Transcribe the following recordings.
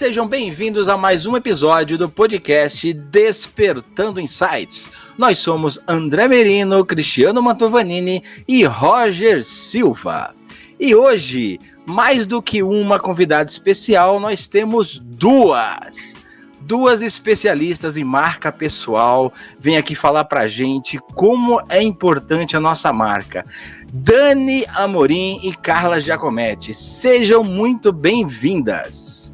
sejam bem-vindos a mais um episódio do podcast Despertando Insights. Nós somos André Merino, Cristiano Mantovanini e Roger Silva. E hoje, mais do que uma convidada especial, nós temos duas especialistas em marca pessoal vêm aqui falar pra gente como é importante a nossa marca. Dani Amorim e Carla Giacometti, sejam muito bem-vindas.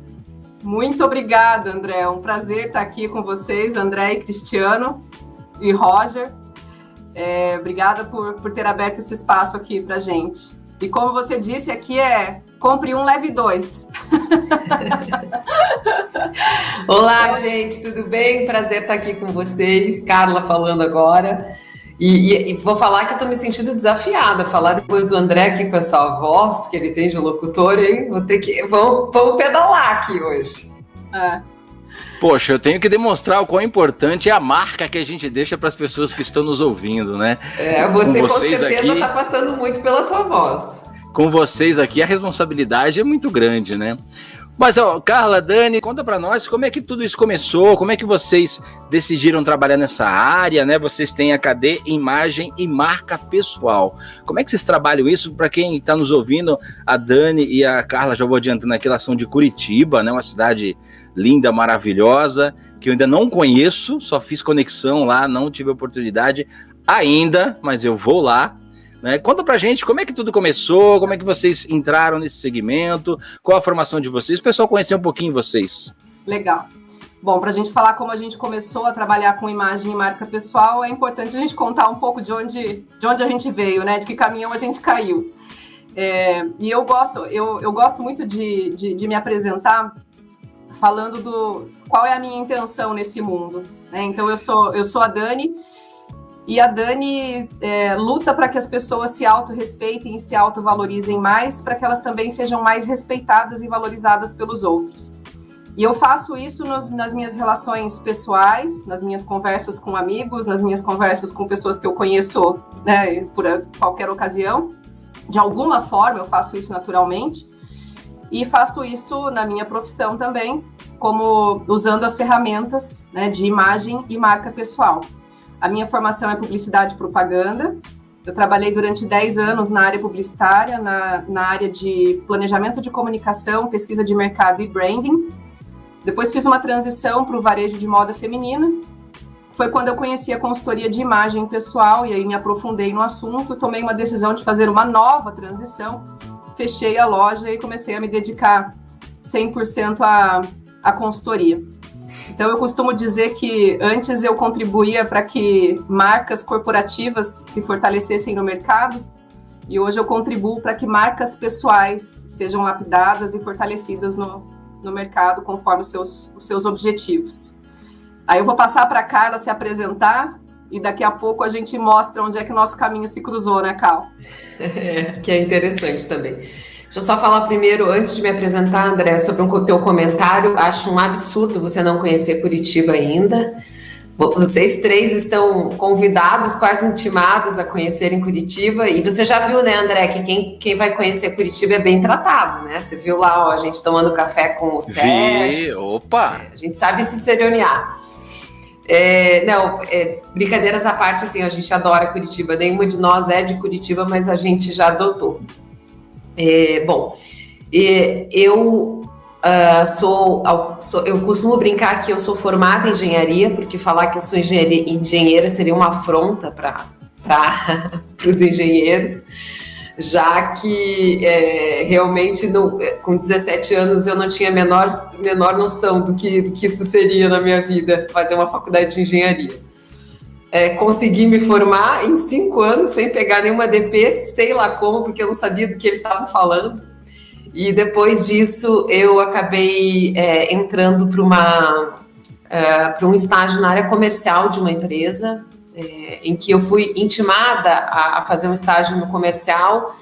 Muito obrigada, André, é um prazer estar aqui com vocês, André e Cristiano e Roger. Obrigada por ter aberto esse espaço aqui pra gente. E como você disse, aqui é compre um, leve dois. Olá, gente, tudo bem? Prazer estar aqui com vocês. Carla falando agora. E vou falar que eu estou me sentindo desafiada. Falar depois do André aqui com essa voz que ele tem de locutor, hein? Vamos pedalar aqui hoje. Poxa, eu tenho que demonstrar o quão importante é a marca que a gente deixa para as pessoas que estão nos ouvindo, né? Você com certeza está passando muito pela tua voz. Com vocês aqui, a responsabilidade é muito grande, né? Mas, Carla, Dani, conta pra nós como é que tudo isso começou, como é que vocês decidiram trabalhar nessa área, né? Vocês têm a KD Imagem e Marca Pessoal. Como é que vocês trabalham isso? Para quem está nos ouvindo, a Dani e a Carla, já vou adiantando aqui, elas são de Curitiba, né? Uma cidade linda, maravilhosa, que eu ainda não conheço, só fiz conexão lá, não tive oportunidade ainda, mas eu vou lá. Né? Conta pra gente como é que tudo começou, como é que vocês entraram nesse segmento, qual a formação de vocês, o pessoal conhecer um pouquinho vocês. Legal. Bom, pra gente falar como a gente começou a trabalhar com imagem e marca pessoal, é importante a gente contar um pouco de onde a gente veio, né? De que caminhão a gente caiu. E eu gosto muito de me apresentar falando do qual é a minha intenção nesse mundo, né? Então eu sou a Dani. E a Dani luta para que as pessoas se autorrespeitem e se autovalorizem mais, para que elas também sejam mais respeitadas e valorizadas pelos outros. E eu faço isso nas minhas relações pessoais, nas minhas conversas com amigos, nas minhas conversas com pessoas que eu conheço, né, por qualquer ocasião. De alguma forma eu faço isso naturalmente. E faço isso na minha profissão também, como usando as ferramentas, né, de imagem e marca pessoal. A minha formação é publicidade e propaganda. Eu trabalhei durante 10 anos na área publicitária, na área de planejamento de comunicação, pesquisa de mercado e branding. Depois fiz uma transição para o varejo de moda feminina. Foi quando eu conheci a consultoria de imagem pessoal e aí me aprofundei no assunto. Tomei uma decisão de fazer uma nova transição. Fechei a loja e comecei a me dedicar 100% à consultoria. Então, eu costumo dizer que antes eu contribuía para que marcas corporativas se fortalecessem no mercado e hoje eu contribuo para que marcas pessoais sejam lapidadas e fortalecidas no mercado conforme os seus objetivos. Aí eu vou passar para a Carla se apresentar e daqui a pouco a gente mostra onde é que o nosso caminho se cruzou, né, Carla? Que é interessante também. Deixa eu só falar primeiro, antes de me apresentar, André, sobre o teu comentário. Acho um absurdo você não conhecer Curitiba ainda. Vocês três estão convidados, quase intimados a conhecerem Curitiba. E você já viu, né, André, que quem vai conhecer Curitiba é bem tratado, né? Você viu lá, a gente tomando café com o Sérgio. Opa! A gente sabe se cerimoniar. Brincadeiras à parte, assim, a gente adora Curitiba. Nenhuma de nós é de Curitiba, mas a gente já adotou. Eu costumo brincar que eu sou formada em engenharia, porque falar que eu sou engenheira seria uma afronta para os engenheiros, já que realmente com 17 anos eu não tinha a menor noção do que isso seria na minha vida, fazer uma faculdade de engenharia. Consegui me formar em 5 anos sem pegar nenhuma DP, sei lá como, porque eu não sabia do que eles estavam falando. E depois disso eu acabei entrando para um estágio na área comercial de uma empresa, em que eu fui intimada a fazer um estágio no comercial,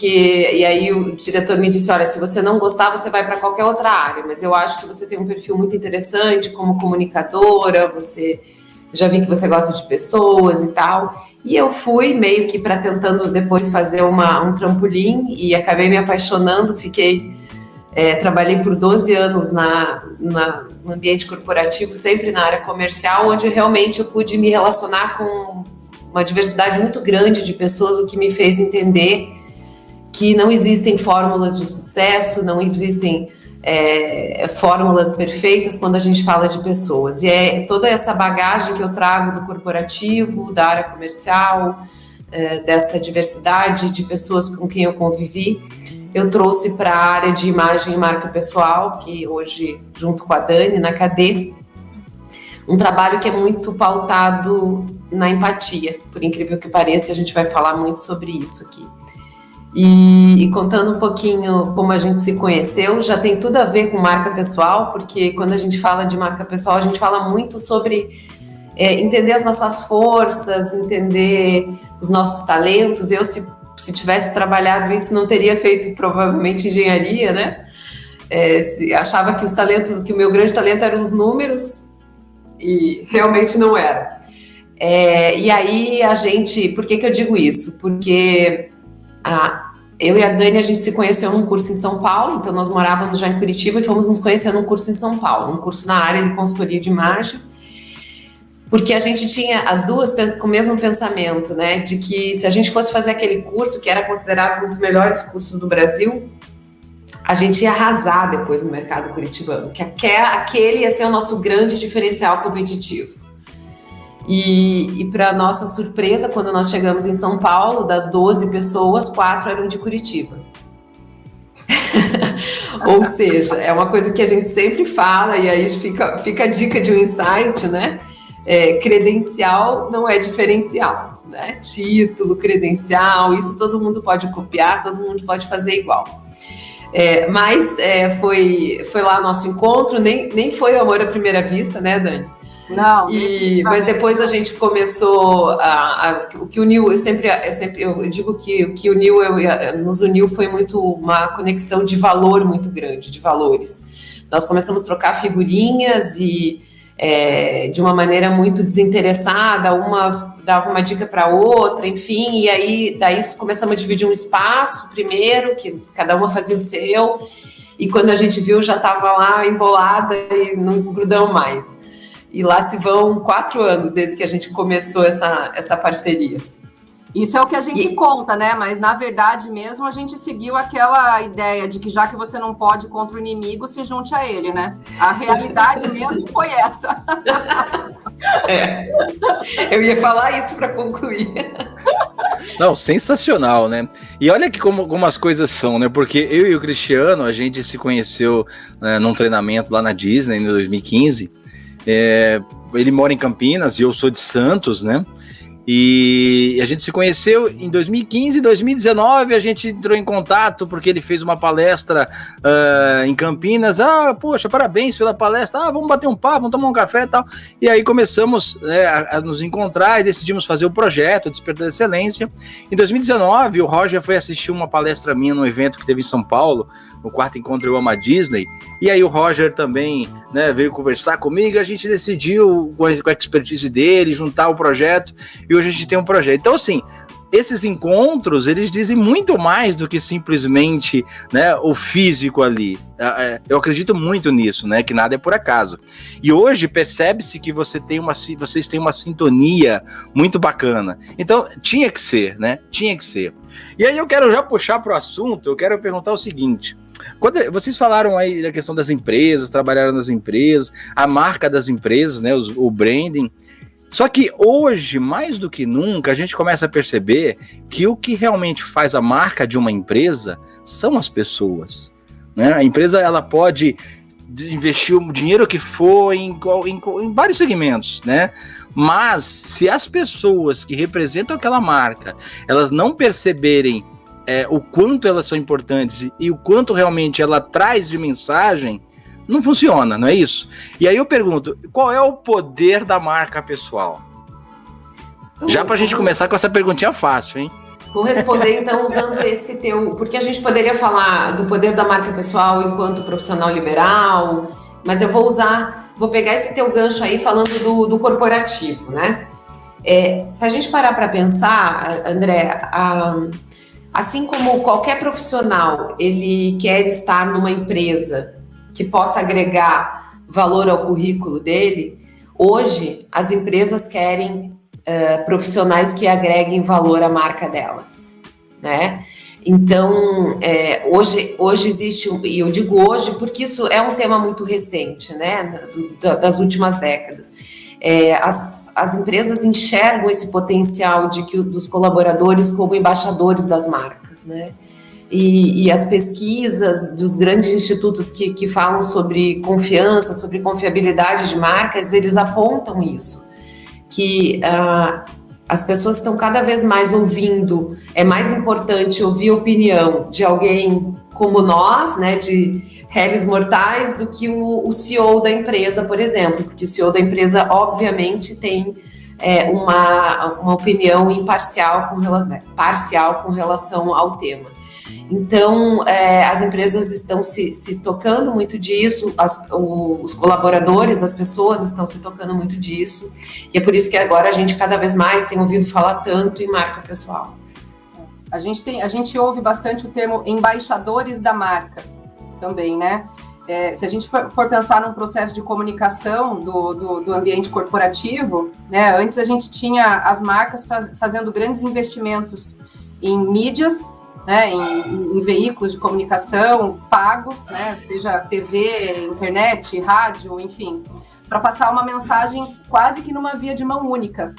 e aí o diretor me disse, olha, se você não gostar, você vai para qualquer outra área, mas eu acho que você tem um perfil muito interessante como comunicadora, já vi que você gosta de pessoas e tal, e eu fui meio que tentando depois fazer um trampolim, e acabei me apaixonando, fiquei Trabalhei por 12 anos no ambiente corporativo, sempre na área comercial, onde realmente eu pude me relacionar com uma diversidade muito grande de pessoas, o que me fez entender que não existem fórmulas de sucesso, não existem fórmulas perfeitas quando a gente fala de pessoas. E é toda essa bagagem que eu trago do corporativo, da área comercial, dessa diversidade de pessoas com quem eu convivi, eu trouxe para a área de imagem e marca pessoal, que hoje, junto com a Dani, na KD, um trabalho que é muito pautado na empatia, por incrível que pareça, a gente vai falar muito sobre isso aqui. E contando um pouquinho como a gente se conheceu, já tem tudo a ver com marca pessoal, porque quando a gente fala de marca pessoal, a gente fala muito sobre entender as nossas forças, entender os nossos talentos. Eu, se tivesse trabalhado isso, não teria feito provavelmente engenharia, né? Achava que o meu grande talento eram os números, e realmente não era. E aí por que eu digo isso? Porque eu e a Dani, a gente se conheceu num curso em São Paulo, então nós morávamos já em Curitiba e fomos nos conhecer num curso em São Paulo, um curso na área de consultoria de imagem, porque a gente tinha as duas com o mesmo pensamento, né, de que se a gente fosse fazer aquele curso, que era considerado um dos melhores cursos do Brasil, a gente ia arrasar depois no mercado curitibano, que aquele ia ser o nosso grande diferencial competitivo. E para nossa surpresa, quando nós chegamos em São Paulo, das 12 pessoas, 4 eram de Curitiba. Ou seja, é uma coisa que a gente sempre fala, e aí fica a dica de um insight, né? Credencial não é diferencial, né? Título, credencial, isso todo mundo pode copiar, todo mundo pode fazer igual. Mas foi lá nosso encontro, nem foi o amor à primeira vista, né, Dani? Não. Mas depois a gente começou o que uniu, eu digo que o que nos uniu foi muito uma conexão de valor muito grande, de valores. Nós começamos a trocar figurinhas e de uma maneira muito desinteressada, uma dava uma dica para outra, enfim, e aí daí começamos a dividir um espaço primeiro, que cada uma fazia o seu, e quando a gente viu já estava lá embolada e não desgrudamos mais. E lá se vão 4 anos desde que a gente começou essa parceria. Isso é o que a gente conta, né? Mas, na verdade mesmo, a gente seguiu aquela ideia de que já que você não pode contra o inimigo, se junte a ele, né? A realidade mesmo foi essa. Eu ia falar isso para concluir. Não, sensacional, né? E olha que como as coisas são, né? Porque eu e o Cristiano, a gente se conheceu num treinamento lá na Disney em 2015. Ele mora em Campinas e eu sou de Santos, né? E a gente se conheceu em 2015, 2019, a gente entrou em contato porque ele fez uma palestra em Campinas. Poxa, parabéns pela palestra. Vamos bater um papo, vamos tomar um café e tal. E aí começamos a nos encontrar e decidimos fazer o projeto Despertar da Excelência. Em 2019, o Roger foi assistir uma palestra minha num evento que teve em São Paulo, no 4º Encontro Eu Amo a Disney. E aí o Roger também, né, veio conversar comigo, a gente decidiu, com a expertise dele, juntar o projeto, e hoje a gente tem um projeto. Então, assim, esses encontros, eles dizem muito mais do que simplesmente, né, o físico ali. Eu acredito muito nisso, né, que nada é por acaso. E hoje percebe-se que vocês têm uma sintonia muito bacana. Então, tinha que ser, né? Tinha que ser. E aí eu quero já puxar para o assunto, eu quero perguntar o seguinte. Quando vocês falaram aí da questão das empresas, trabalharam nas empresas, a marca das empresas, né, o branding. Só que hoje, mais do que nunca, a gente começa a perceber que o que realmente faz a marca de uma empresa são as pessoas, né? A empresa, ela pode investir o dinheiro que for em vários segmentos, né? Mas se as pessoas que representam aquela marca, elas não perceberem o quanto elas são importantes e o quanto realmente ela traz de mensagem, não funciona, não é isso? E aí eu pergunto, qual é o poder da marca pessoal? Já pra gente começar com essa perguntinha fácil, hein? Vou responder então usando esse teu, porque a gente poderia falar do poder da marca pessoal enquanto profissional liberal, mas eu vou pegar esse teu gancho aí falando do corporativo, né? Se a gente parar para pensar, André, assim como qualquer profissional, ele quer estar numa empresa que possa agregar valor ao currículo dele, hoje as empresas querem profissionais que agreguem valor à marca delas, né? Então, hoje existe, e eu digo hoje porque isso é um tema muito recente, né, das últimas décadas. As empresas enxergam esse potencial dos colaboradores como embaixadores das marcas, né? E as pesquisas dos grandes institutos que falam sobre confiança, sobre confiabilidade de marcas, eles apontam isso, que as pessoas estão cada vez mais ouvindo, é mais importante ouvir a opinião de alguém como nós, né, de réis mortais, do que o CEO da empresa, por exemplo, porque o CEO da empresa, obviamente, tem uma opinião imparcial parcial com relação ao tema. Então, as empresas estão se tocando muito disso, os colaboradores, as pessoas estão se tocando muito disso, e é por isso que agora a gente cada vez mais tem ouvido falar tanto em marca pessoal. A gente ouve bastante o termo embaixadores da marca também, né? Se a gente for pensar num processo de comunicação do ambiente corporativo, né? Antes a gente tinha as marcas fazendo grandes investimentos em mídias, né, em veículos de comunicação pagos, né, seja TV, internet, rádio, enfim, para passar uma mensagem quase que numa via de mão única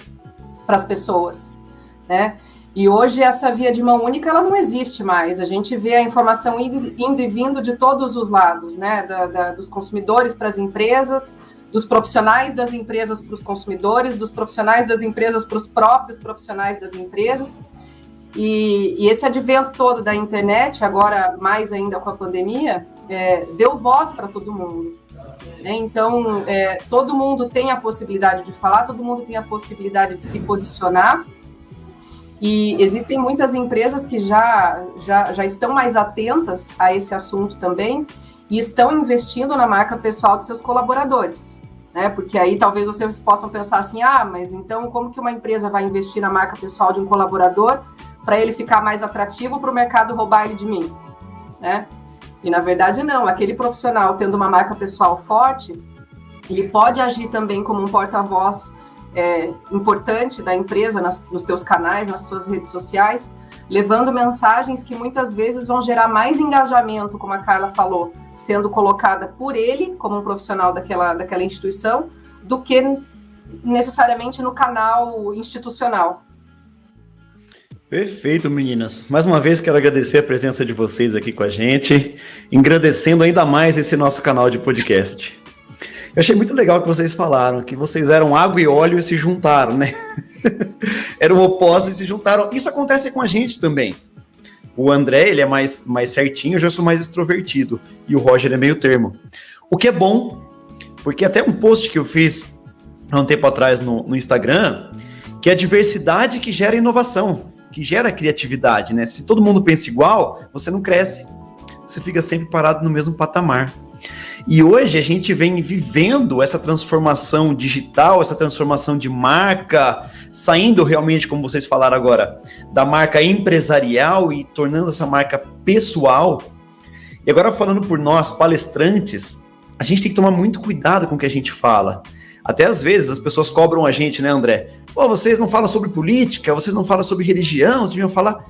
para as pessoas, né? E hoje essa via de mão única ela não existe mais. A gente vê a informação indo e vindo de todos os lados, né, dos consumidores para as empresas, dos profissionais das empresas para os consumidores, dos profissionais das empresas para os próprios profissionais das empresas. E esse advento todo da internet, agora mais ainda com a pandemia, deu voz para todo mundo, né? Então, todo mundo tem a possibilidade de falar, todo mundo tem a possibilidade de se posicionar, e existem muitas empresas que já estão mais atentas a esse assunto também, e estão investindo na marca pessoal de seus colaboradores, né? Porque aí talvez vocês possam pensar assim, mas então como que uma empresa vai investir na marca pessoal de um colaborador para ele ficar mais atrativo para o mercado roubar ele de mim, né? E na verdade não, aquele profissional tendo uma marca pessoal forte, ele pode agir também como um porta-voz importante da empresa nos teus canais, nas suas redes sociais, levando mensagens que muitas vezes vão gerar mais engajamento, como a Carla falou, sendo colocada por ele como um profissional daquela instituição, do que necessariamente no canal institucional. Perfeito, meninas. Mais uma vez quero agradecer a presença de vocês aqui com a gente, engrandecendo ainda mais esse nosso canal de podcast. Eu achei muito legal que vocês falaram, que vocês eram água e óleo e se juntaram, né? Eram opostos e se juntaram. Isso acontece com a gente também. O André, ele é mais certinho, eu já sou mais extrovertido. E o Roger é meio termo. O que é bom, porque até um post que eu fiz há um tempo atrás no Instagram, que é a diversidade que gera inovação, que gera criatividade, né? Se todo mundo pensa igual, você não cresce. Você fica sempre parado no mesmo patamar. E hoje a gente vem vivendo essa transformação digital, essa transformação de marca, saindo realmente, como vocês falaram agora, da marca empresarial e tornando essa marca pessoal. E agora falando por nós, palestrantes, a gente tem que tomar muito cuidado com o que a gente fala. Até às vezes as pessoas cobram a gente, né, André? Pô, vocês não falam sobre política, vocês não falam sobre religião, vocês deviam falar...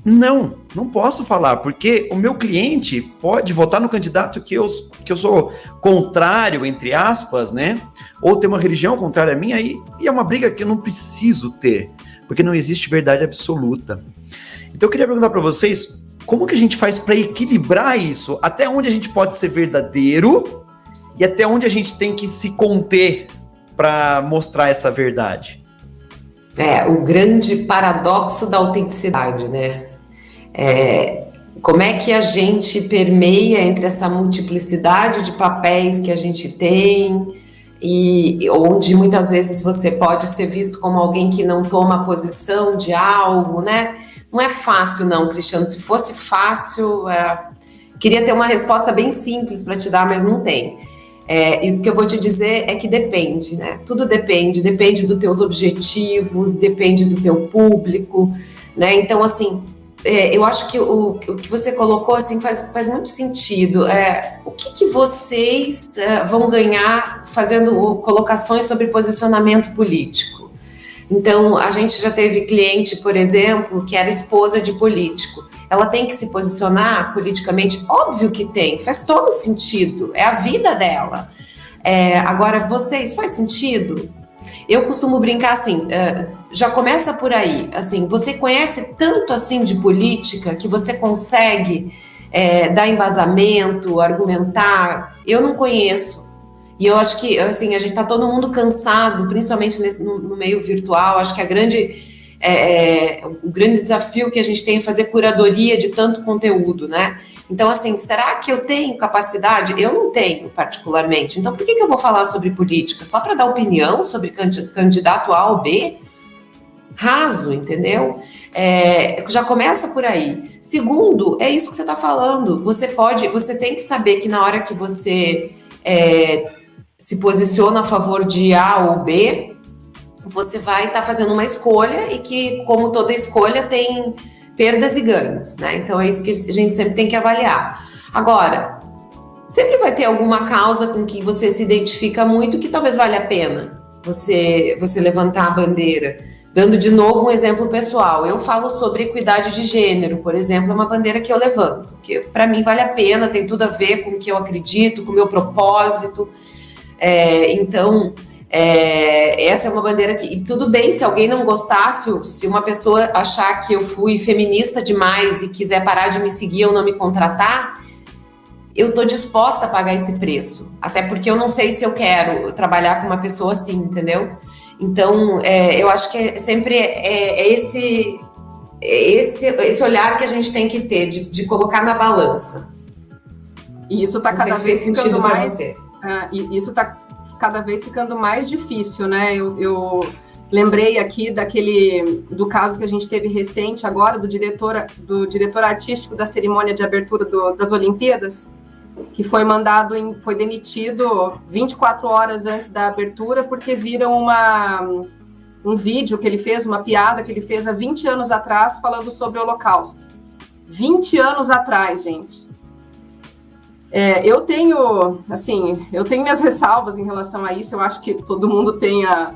Não posso falar, porque o meu cliente pode votar no candidato que eu sou contrário, entre aspas, né? Ou ter uma religião contrária à minha, e é uma briga que eu não preciso ter, porque não existe verdade absoluta. Então eu queria perguntar para vocês, como que a gente faz para equilibrar isso? Até onde a gente pode ser verdadeiro e até onde a gente tem que se conter para mostrar essa verdade? O grande paradoxo da autenticidade, né? Como é que a gente permeia entre essa multiplicidade de papéis que a gente tem e onde muitas vezes você pode ser visto como alguém que não toma posição de algo, né? Não é fácil não, Cristiano. Se fosse fácil, queria ter uma resposta bem simples para te dar, mas não tem. E o que eu vou te dizer é que depende, né? Tudo depende dos teus objetivos, depende do teu público, né? Então, assim, eu acho que o que você colocou, assim, faz muito sentido. O que vocês vão ganhar fazendo colocações sobre posicionamento político? Então, a gente já teve cliente, por exemplo, que era esposa de político. Ela tem que se posicionar politicamente? Óbvio que tem, faz todo sentido, é a vida dela. Agora, vocês, faz sentido? Eu costumo brincar assim, já começa por aí, assim, você conhece tanto assim de política que você consegue dar embasamento, argumentar? Eu não conheço. E eu acho que, assim, a gente está todo mundo cansado, principalmente no meio virtual. Acho que o grande desafio que a gente tem é fazer curadoria de tanto conteúdo, né? Então, assim, será que eu tenho capacidade? Eu não tenho, particularmente. Então, por que eu vou falar sobre política? Só para dar opinião sobre candidato A ou B? Raso, entendeu? Já começa por aí. Segundo, é isso que você está falando. Você tem que saber que na hora que você se posiciona a favor de A ou B, você vai estar fazendo uma escolha e que, como toda escolha, tem perdas e ganhos, né? Então é isso que a gente sempre tem que avaliar. Agora, sempre vai ter alguma causa com que você se identifica muito que talvez valha a pena você levantar a bandeira. Dando de novo um exemplo pessoal, eu falo sobre equidade de gênero, por exemplo, é uma bandeira que eu levanto, que para mim vale a pena, tem tudo a ver com o que eu acredito, com o meu propósito. Então, essa é uma bandeira que, e tudo bem se alguém não gostar, se uma pessoa achar que eu fui feminista demais e quiser parar de me seguir ou não me contratar, eu estou disposta a pagar esse preço, até porque eu não sei se eu quero trabalhar com uma pessoa assim, entendeu? Então, eu acho que sempre esse olhar que a gente tem que ter, de colocar na balança. E isso está cada vez ficando mais... Isso está cada vez ficando mais difícil, né? Eu lembrei aqui do caso que a gente teve recente agora, do diretor artístico da cerimônia de abertura das Olimpíadas, que foi demitido 24 horas antes da abertura, porque viram um vídeo que ele fez, uma piada que ele fez há 20 anos atrás, falando sobre o Holocausto. 20 anos atrás, gente. Eu tenho minhas ressalvas em relação a isso. Eu acho que todo mundo tem a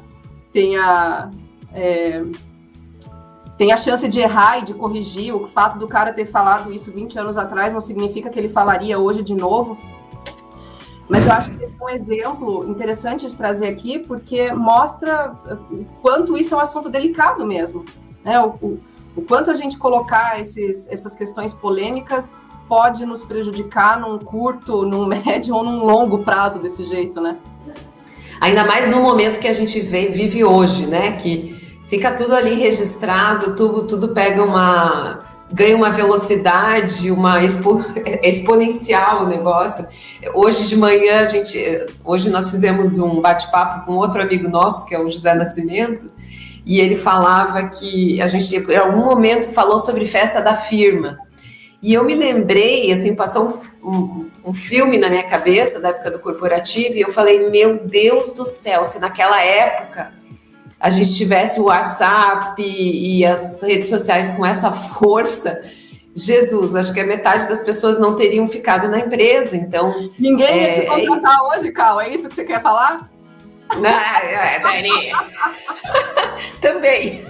chance de errar e de corrigir. O fato do cara ter falado isso 20 anos atrás não significa que ele falaria hoje de novo. Mas eu acho que esse é um exemplo interessante de trazer aqui, porque mostra o quanto isso é um assunto delicado mesmo, né? O quanto a gente colocar essas questões polêmicas pode nos prejudicar num curto, num médio ou num longo prazo desse jeito, né? Ainda mais no momento que a gente vive hoje, né? Que fica tudo ali registrado, tudo ganha uma velocidade, exponencial o negócio. Hoje de manhã, hoje nós fizemos um bate-papo com outro amigo nosso, que é o José Nascimento, e ele falava que a gente, em algum momento, falou sobre festa da firma. E eu me lembrei, assim, passou um filme na minha cabeça, da época do corporativo, e eu falei, meu Deus do céu, se naquela época a gente tivesse o WhatsApp e as redes sociais com essa força, Jesus, acho que a metade das pessoas não teriam ficado na empresa, então... Ninguém ia te contratar hoje, Cal, é isso que você quer falar? Dani! Também!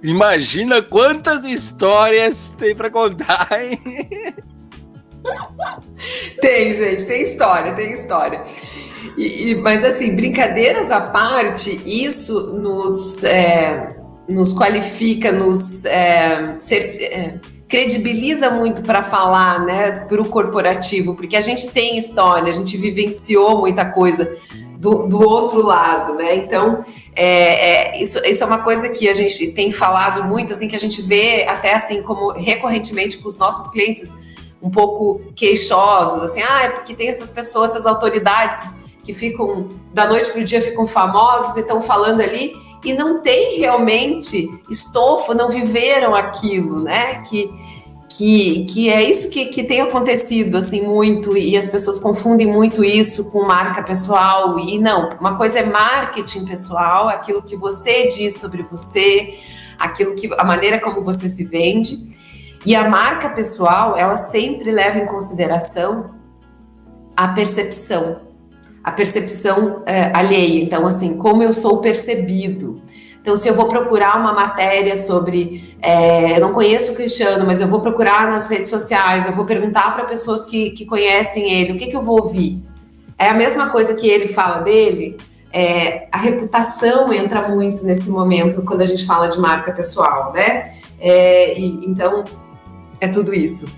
Imagina quantas histórias tem para contar, hein? Tem, gente, tem história. Mas assim, brincadeiras à parte, isso nos qualifica, credibiliza muito para falar, né, para o corporativo, porque a gente tem história, a gente vivenciou muita coisa do outro lado, né? Então, isso é uma coisa que a gente tem falado muito, assim, que a gente vê até assim como recorrentemente com os nossos clientes um pouco queixosos, assim, porque tem essas pessoas, essas autoridades que ficam, da noite para o dia, ficam famosos e estão falando ali e não tem realmente estofo, não viveram aquilo, né? Que é isso que tem acontecido, assim, muito, e as pessoas confundem muito isso com marca pessoal, e não, uma coisa é marketing pessoal, aquilo que você diz sobre você, a maneira como você se vende. E a marca pessoal, ela sempre leva em consideração a percepção alheia. Então, assim, como eu sou percebido. Então, se eu vou procurar uma matéria sobre... eu não conheço o Cristiano, mas eu vou procurar nas redes sociais, eu vou perguntar para pessoas que conhecem ele, o que eu vou ouvir? É a mesma coisa que ele fala dele, a reputação entra muito nesse momento, quando a gente fala de marca pessoal, né? Então, é tudo isso.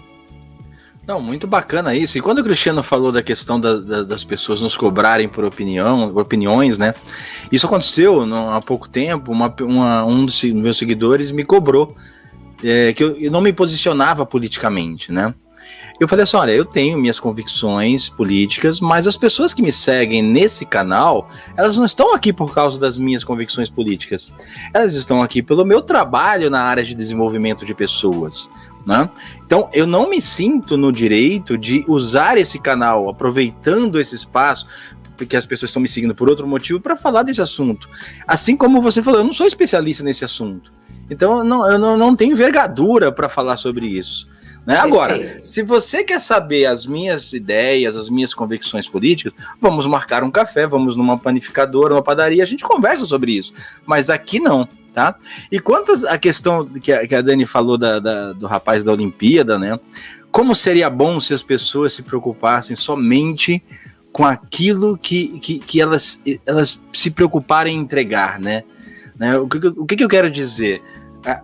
Não, muito bacana isso. E quando o Cristiano falou da questão das pessoas nos cobrarem por opiniões, né? Isso aconteceu há pouco tempo. Um dos meus seguidores me cobrou que eu não me posicionava politicamente, né? Eu falei assim, olha, eu tenho minhas convicções políticas, mas as pessoas que me seguem nesse canal, elas não estão aqui por causa das minhas convicções políticas. Elas estão aqui pelo meu trabalho na área de desenvolvimento de pessoas, né? Então, eu não me sinto no direito de usar esse canal, aproveitando esse espaço, porque as pessoas estão me seguindo por outro motivo, para falar desse assunto. Assim como você falou, eu não sou especialista nesse assunto. Então, eu não tenho envergadura para falar sobre isso. Né? Agora, se você quer saber as minhas ideias, as minhas convicções políticas, vamos marcar um café, vamos numa panificadora, uma padaria, a gente conversa sobre isso. Mas aqui não, tá? E quanto à questão que a Dani falou do rapaz da Olimpíada, né? Como seria bom se as pessoas se preocupassem somente com aquilo que elas se preocuparem em entregar, né? O que eu quero dizer?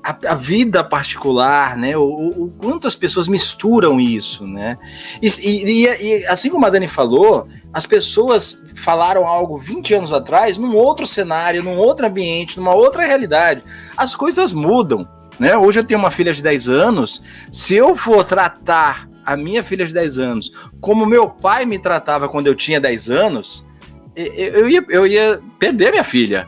A vida particular, né? O quanto as pessoas misturam isso, né? E assim como a Dani falou, as pessoas falaram algo 20 anos atrás, num outro cenário, num outro ambiente, numa outra realidade. As coisas mudam, né? Hoje eu tenho uma filha de 10 anos, se eu for tratar a minha filha de 10 anos como meu pai me tratava quando eu tinha 10 anos, eu ia perder minha filha.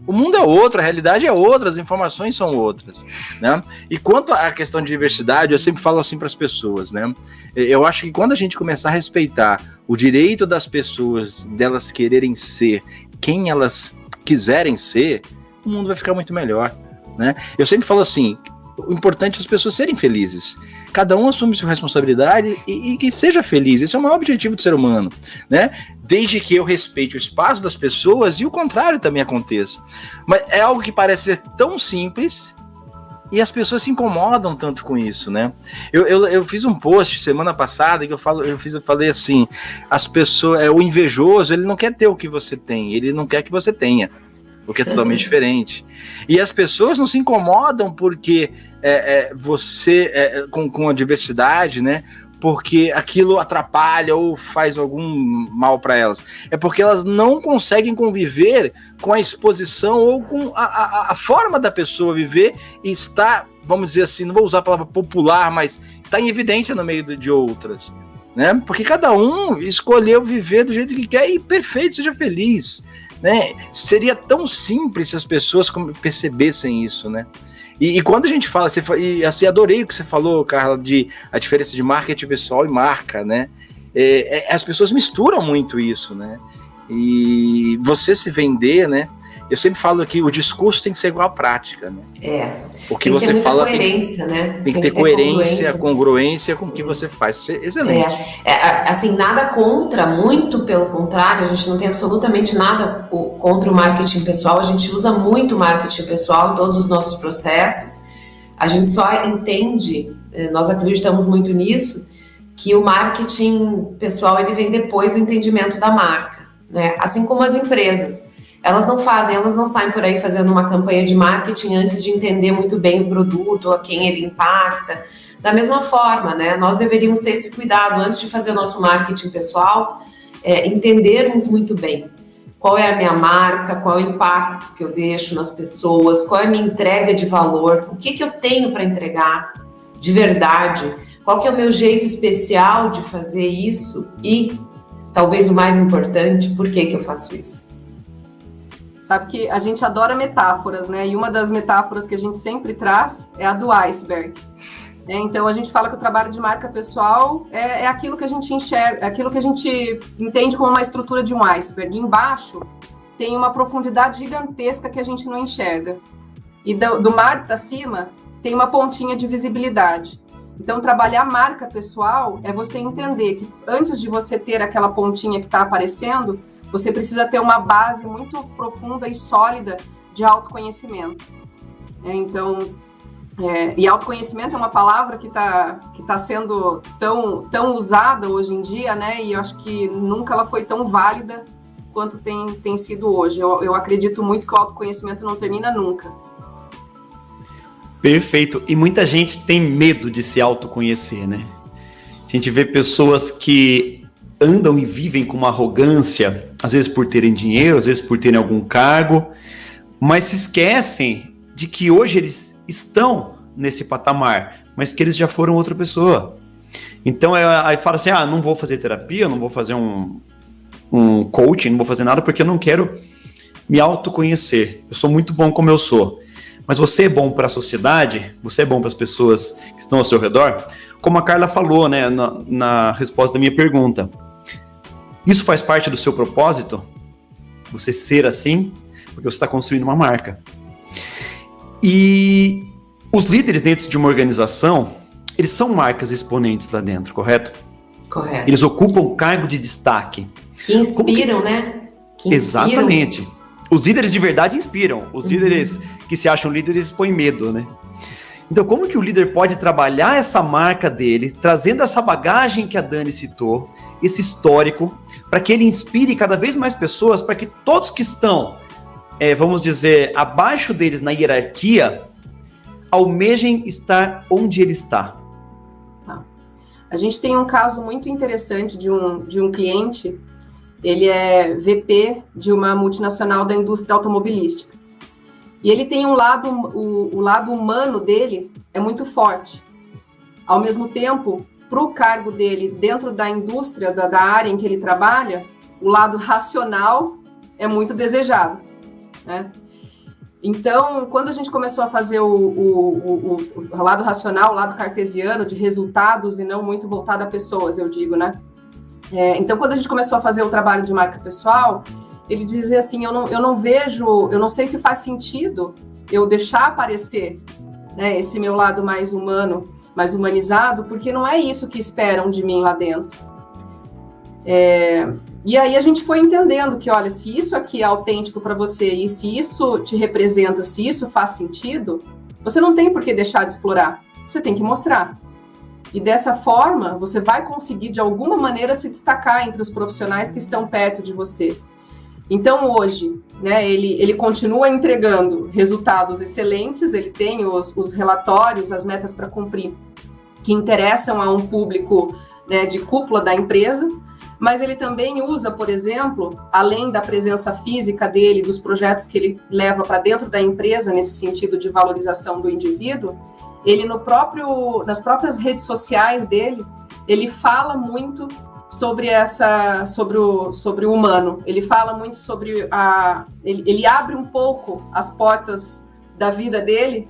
O mundo é outro, a realidade é outra, as informações são outras, né? E quanto à questão de diversidade, eu sempre falo assim para as pessoas, né? Eu acho que quando a gente começar a respeitar o direito das pessoas, delas quererem ser quem elas quiserem ser, o mundo vai ficar muito melhor, né? Eu sempre falo assim, o importante é as pessoas serem felizes. Cada um assume sua responsabilidade e que seja feliz. Esse é o maior objetivo do ser humano, né? Desde que eu respeite o espaço das pessoas e o contrário também aconteça. Mas é algo que parece ser tão simples e as pessoas se incomodam tanto com isso, né? Eu fiz um post semana passada que eu falei assim, as pessoas, o invejoso, ele não quer ter o que você tem, ele não quer que você tenha, o que é totalmente diferente. E as pessoas não se incomodam porque você, com a diversidade, né? Porque aquilo atrapalha ou faz algum mal para elas. É porque elas não conseguem conviver com a exposição ou com a forma da pessoa viver e está, vamos dizer assim, não vou usar a palavra popular, mas está em evidência no meio de outras, né? Porque cada um escolheu viver do jeito que quer e perfeito, seja feliz, né? Seria tão simples se as pessoas percebessem isso, né? E quando a gente fala, e assim, adorei o que você falou, Carla, de a diferença de marketing pessoal e marca, né? As pessoas misturam muito isso, né? E você se vender, né? Eu sempre falo que o discurso tem que ser igual à prática, né? O que você fala tem que ter coerência, congruência com o que você faz. Excelente. Assim, nada contra, muito pelo contrário, a gente não tem absolutamente nada contra o marketing pessoal, a gente usa muito o marketing pessoal em todos os nossos processos, a gente só entende, nós acreditamos muito nisso, que o marketing pessoal ele vem depois do entendimento da marca, né? Assim como as empresas. Elas não saem por aí fazendo uma campanha de marketing antes de entender muito bem o produto, a quem ele impacta. Da mesma forma, né, nós deveríamos ter esse cuidado antes de fazer o nosso marketing pessoal, entendermos muito bem qual é a minha marca, qual é o impacto que eu deixo nas pessoas, qual é a minha entrega de valor, o que eu tenho para entregar de verdade, qual que é o meu jeito especial de fazer isso e, talvez o mais importante, por que eu faço isso? Sabe que a gente adora metáforas, né? E uma das metáforas que a gente sempre traz é a do iceberg. Então, a gente fala que o trabalho de marca pessoal é aquilo que a gente enxerga, aquilo que a gente entende como uma estrutura de um iceberg. E embaixo tem uma profundidade gigantesca que a gente não enxerga. e do mar para cima tem uma pontinha de visibilidade. Então, trabalhar marca pessoal é você entender que antes de você ter aquela pontinha que está aparecendo, você precisa ter uma base muito profunda e sólida de autoconhecimento. Então, e autoconhecimento é uma palavra que tá sendo tão usada hoje em dia, né? E eu acho que nunca ela foi tão válida quanto tem sido hoje. Eu acredito muito que o autoconhecimento não termina nunca. Perfeito. E muita gente tem medo de se autoconhecer, né? A gente vê pessoas que andam e vivem com uma arrogância, às vezes por terem dinheiro, às vezes por terem algum cargo, mas se esquecem de que hoje eles estão nesse patamar, mas que eles já foram outra pessoa. Então, aí fala assim, não vou fazer terapia, não vou fazer um coaching, não vou fazer nada porque eu não quero me autoconhecer. Eu sou muito bom como eu sou. Mas você é bom para a sociedade, você é bom para as pessoas que estão ao seu redor, como a Carla falou, né, na resposta da minha pergunta. Isso faz parte do seu propósito? Você ser assim? Porque você está construindo uma marca. E os líderes dentro de uma organização, eles são marcas exponentes lá dentro, correto? Correto. Eles ocupam cargo de destaque. Que inspiram, né? Que inspiram. Exatamente. Os líderes de verdade inspiram. Os líderes que se acham líderes põem medo, né? Então, como que o líder pode trabalhar essa marca dele, trazendo essa bagagem que a Dani citou, esse histórico, para que ele inspire cada vez mais pessoas, para que todos que estão, vamos dizer, abaixo deles na hierarquia, almejem estar onde ele está? A gente tem um caso muito interessante de um cliente. Ele é VP de uma multinacional da indústria automobilística. E ele tem o lado humano dele é muito forte. Ao mesmo tempo, para o cargo dele dentro da indústria, da área em que ele trabalha, o lado racional é muito desejado, né? Então, quando a gente começou a fazer o lado racional, o lado cartesiano, de resultados e não muito voltado a pessoas, eu digo, né? Então, quando a gente começou a fazer o trabalho de marca pessoal, ele dizia assim, eu não sei se faz sentido eu deixar aparecer, né, esse meu lado mais humano, mais humanizado, porque não é isso que esperam de mim lá dentro. E aí a gente foi entendendo que, olha, se isso aqui é autêntico para você e se isso te representa, se isso faz sentido, você não tem por que deixar de explorar, você tem que mostrar. E dessa forma, você vai conseguir, de alguma maneira, se destacar entre os profissionais que estão perto de você. Então, hoje, né, ele continua entregando resultados excelentes, ele tem os relatórios, as metas para cumprir, que interessam a um público, né, de cúpula da empresa, mas ele também usa, por exemplo, além da presença física dele, dos projetos que ele leva para dentro da empresa, nesse sentido de valorização do indivíduo, ele nas próprias redes sociais dele, ele fala muito sobre o humano. Ele fala muito sobre ele abre um pouco as portas da vida dele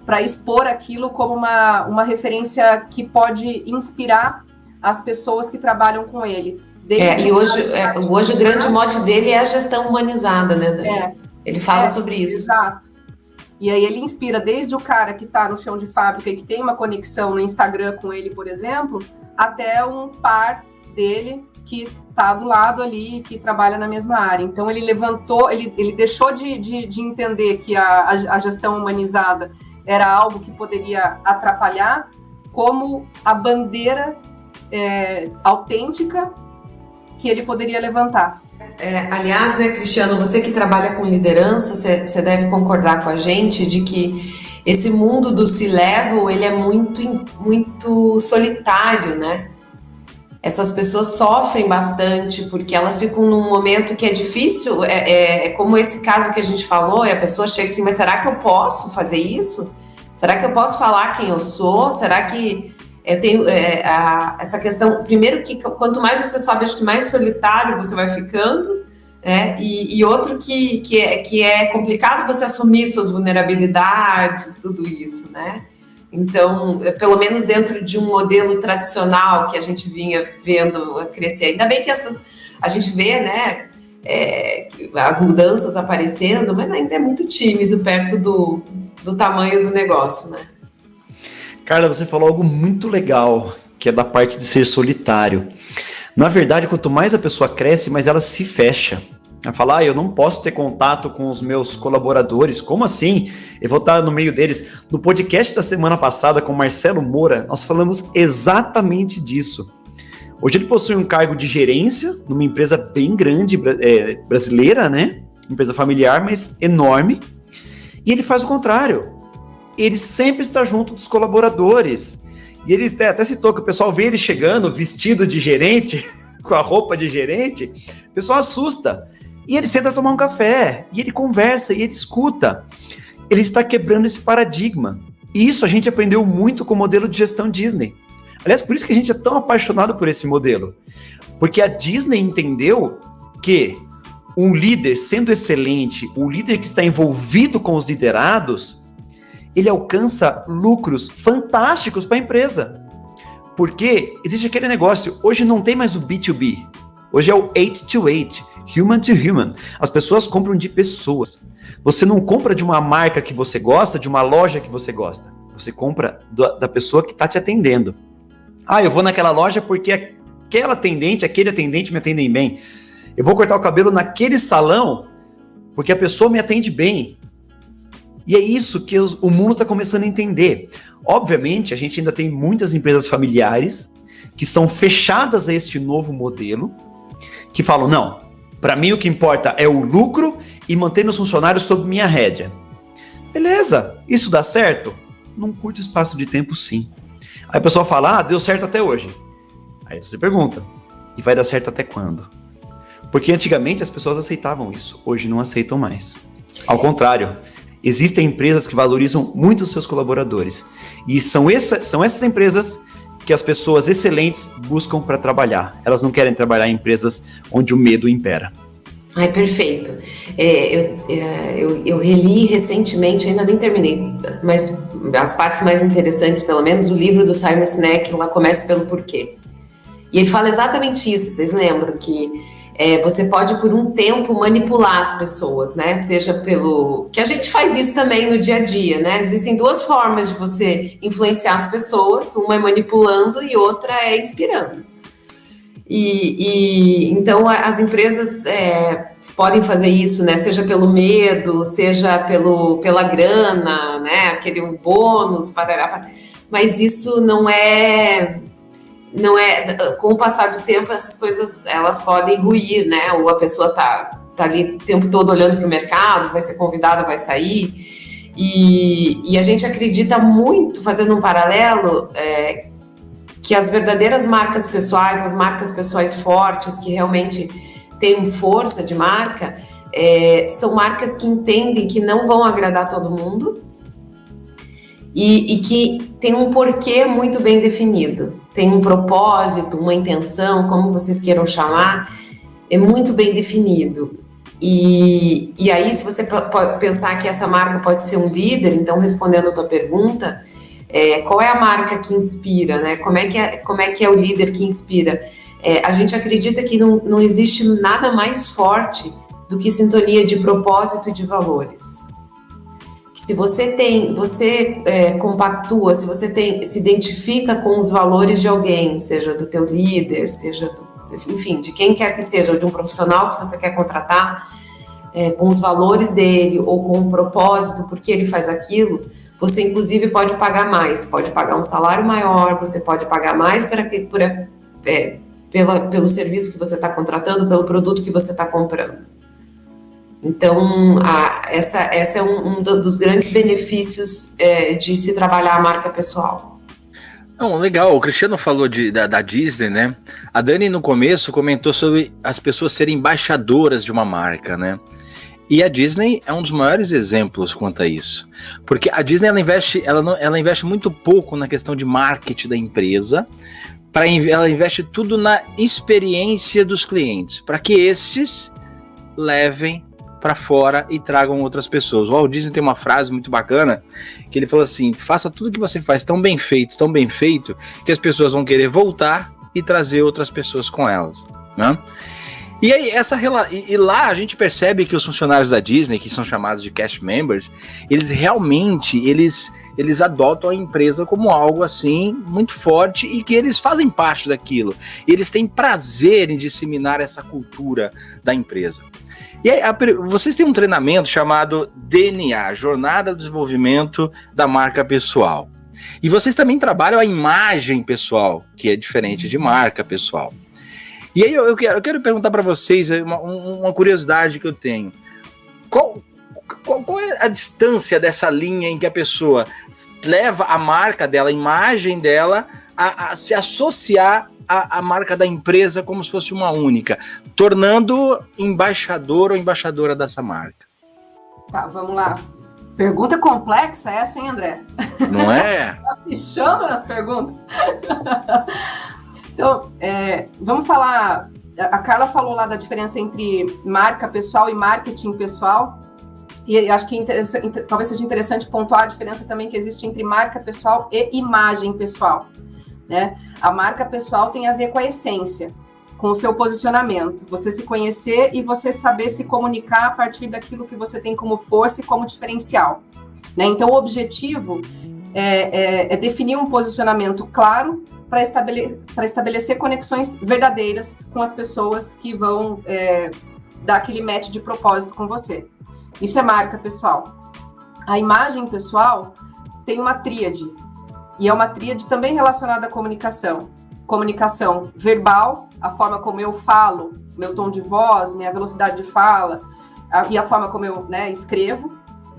para expor aquilo como uma referência que pode inspirar as pessoas que trabalham com ele. E hoje o grande mote dele é a gestão humanizada, né, Dani? Ele fala sobre isso. Exato. E aí ele inspira desde o cara que está no chão de fábrica e que tem uma conexão no Instagram com ele, por exemplo, até um par dele que está do lado ali, que trabalha na mesma área. Então ele levantou, ele deixou de entender que a gestão humanizada era algo que poderia atrapalhar, como a bandeira autêntica que ele poderia levantar. Aliás, né, Cristiano, você que trabalha com liderança, você deve concordar com a gente de que esse mundo do C-Level, ele é muito, muito solitário, né? Essas pessoas sofrem bastante porque elas ficam num momento que é difícil, como esse caso que a gente falou, e a pessoa chega assim, mas será que eu posso fazer isso? Será que eu posso falar quem eu sou? Será que eu tenho essa questão, primeiro que quanto mais você sobe, acho que mais solitário você vai ficando, né? E outro que é complicado você assumir suas vulnerabilidades, tudo isso, né? Então, pelo menos dentro de um modelo tradicional que a gente vinha vendo crescer, ainda bem que a gente vê, né, as mudanças aparecendo, mas ainda é muito tímido perto do tamanho do negócio, né? Carla, você falou algo muito legal, que é da parte de ser solitário. Na verdade, quanto mais a pessoa cresce, mais ela se fecha. Ela fala, eu não posso ter contato com os meus colaboradores. Como assim? Eu vou estar no meio deles. No podcast da semana passada com o Marcelo Moura, nós falamos exatamente disso. Hoje ele possui um cargo de gerência numa empresa bem grande, brasileira, né? Empresa familiar, mas enorme. E ele faz o contrário. Ele sempre está junto dos colaboradores. E ele até citou que o pessoal vê ele chegando vestido de gerente, com a roupa de gerente, o pessoal assusta. E ele senta a tomar um café, e ele conversa, e ele escuta. Ele está quebrando esse paradigma. E isso a gente aprendeu muito com o modelo de gestão Disney. Aliás, por isso que a gente é tão apaixonado por esse modelo. Porque a Disney entendeu que um líder sendo excelente, o líder que está envolvido com os liderados, ele alcança lucros fantásticos para a empresa. Porque existe aquele negócio, hoje não tem mais o B2B, hoje é o 8 to 8, human to human. As pessoas compram de pessoas. Você não compra de uma marca que você gosta, de uma loja que você gosta. Você compra da pessoa que está te atendendo. Eu vou naquela loja porque aquele atendente me atendem bem. Eu vou cortar o cabelo naquele salão porque a pessoa me atende bem. E é isso que o mundo está começando a entender. Obviamente, a gente ainda tem muitas empresas familiares que são fechadas a este novo modelo, que falam, não, para mim o que importa é o lucro e manter os funcionários sob minha rédea. Beleza, isso dá certo? Num curto espaço de tempo, sim. Aí a pessoa fala, deu certo até hoje. Aí você pergunta, e vai dar certo até quando? Porque antigamente as pessoas aceitavam isso, hoje não aceitam mais. Ao contrário, existem empresas que valorizam muito os seus colaboradores. E são essas empresas que as pessoas excelentes buscam para trabalhar. Elas não querem trabalhar em empresas onde o medo impera. Perfeito. Eu reli recentemente, ainda nem terminei, mas as partes mais interessantes, pelo menos, o livro do Simon Sinek, lá Comece pelo Porquê. E ele fala exatamente isso, vocês lembram que você pode por um tempo manipular as pessoas, né? Seja pelo... que a gente faz isso também no dia a dia, né? Existem duas formas de você influenciar as pessoas, uma é manipulando e outra é inspirando. Então as empresas podem fazer isso, né? Seja pelo medo, seja pela grana, né? Aquele bônus, mas isso não é, com o passar do tempo, essas coisas, elas podem ruir, né? Ou a pessoa tá ali o tempo todo olhando para o mercado, vai ser convidada, vai sair. E a gente acredita muito, fazendo um paralelo, que as verdadeiras marcas pessoais, as marcas pessoais fortes, que realmente têm força de marca, são marcas que entendem que não vão agradar todo mundo e que tem um porquê muito bem definido. Tem um propósito, uma intenção, como vocês queiram chamar, é muito bem definido. E aí, se você pode pensar que essa marca pode ser um líder, então, respondendo a tua pergunta, qual é a marca que inspira, né? Como é que é o líder que inspira? A gente acredita que não existe nada mais forte do que sintonia de propósito e de valores. Que se você compactua, se você se identifica com os valores de alguém, seja do teu líder, seja enfim, de quem quer que seja, ou de um profissional que você quer contratar, com os valores dele, ou com o propósito, porque ele faz aquilo, você inclusive pode pagar mais, pode pagar um salário maior, você pode pagar mais pelo serviço que você está contratando, pelo produto que você está comprando. Então, essa é um dos grandes benefícios de se trabalhar a marca pessoal. Não, legal, o Cristiano falou da Disney, né? A Dani no começo comentou sobre as pessoas serem embaixadoras de uma marca, né? E a Disney é um dos maiores exemplos quanto a isso. Porque a Disney ela investe muito pouco na questão de marketing da empresa, ela investe tudo na experiência dos clientes, para que estes levem para fora e tragam outras pessoas. O Walt Disney tem uma frase muito bacana, que ele falou assim: faça tudo que você faz tão bem feito, que as pessoas vão querer voltar e trazer outras pessoas com elas, né? E aí, e lá a gente percebe que os funcionários da Disney, que são chamados de cast members, eles realmente, eles adotam a empresa como algo assim, muito forte, e que eles fazem parte daquilo. E eles têm prazer em disseminar essa cultura da empresa. E aí, vocês têm um treinamento chamado DNA, Jornada do Desenvolvimento da Marca Pessoal. E vocês também trabalham a imagem pessoal, que é diferente de marca pessoal. E aí eu quero perguntar para vocês uma curiosidade que eu tenho. Qual é a distância dessa linha em que a pessoa leva a marca dela, a imagem dela, a se associar à marca da empresa como se fosse uma única, tornando embaixador ou embaixadora dessa marca? Tá, vamos lá. Pergunta complexa essa, hein, André? Não é? Tá pichando nas perguntas. Então, vamos falar. A Carla falou lá da diferença entre marca pessoal e marketing pessoal. E acho que talvez seja interessante pontuar a diferença também que existe entre marca pessoal e imagem pessoal, né? A marca pessoal tem a ver com a essência, com o seu posicionamento, você se conhecer e você saber se comunicar a partir daquilo que você tem como força e como diferencial, né? Então, o objetivo é definir um posicionamento claro para estabelecer conexões verdadeiras com as pessoas que vão dar aquele match de propósito com você. Isso é marca pessoal. A imagem pessoal tem uma tríade, e é uma tríade também relacionada à comunicação. Comunicação verbal, a forma como eu falo, meu tom de voz, minha velocidade de fala, e a forma como eu escrevo.